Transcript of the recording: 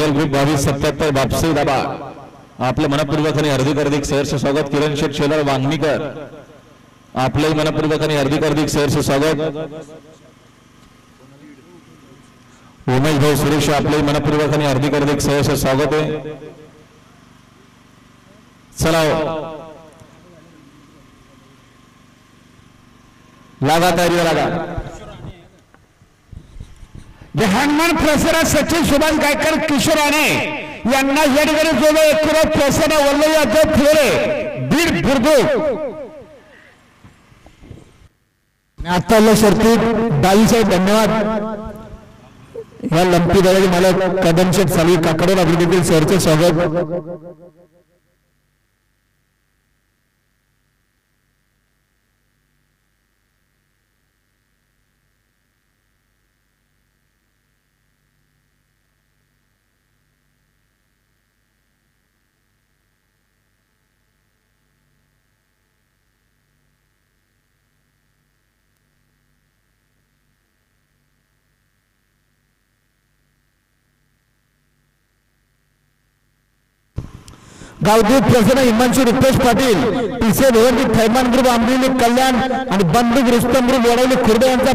Vitthal group 2277 वापसी दाबा आपले मनपूर्वक आणि हार्दिक सहर्ष स्वागत। किरण शेठ शेलार वांगणीकर आपले मनपूर्वक आणि हार्दिक सहर्ष स्वागत। उमेश भाऊ सुरेश आपले मनपूर्वक आणि हार्दिक सहर्ष स्वागत आहे। चला लागा तयारी लागा। हनुमान प्रसरा सचिन सुभाष गायकर किशोर राणे यांना या ठिकाणी जोडे एक प्रसन्न वल्लया जो फेरे बीड बुर्दुक आता शर्ती 22 आहे। धन्यवाद या लंपी दादाजी मला कदमशेठ साली काकडे आपले देखील सरचे स्वागत। गावदूत प्रसन्न हिमांशु रुपेश पाटील पीसे भवन थैमान ग्रुप आंबोली कल्याण आणि बंधू रुस्तम ग्रुप वडवली खुर्द यांचा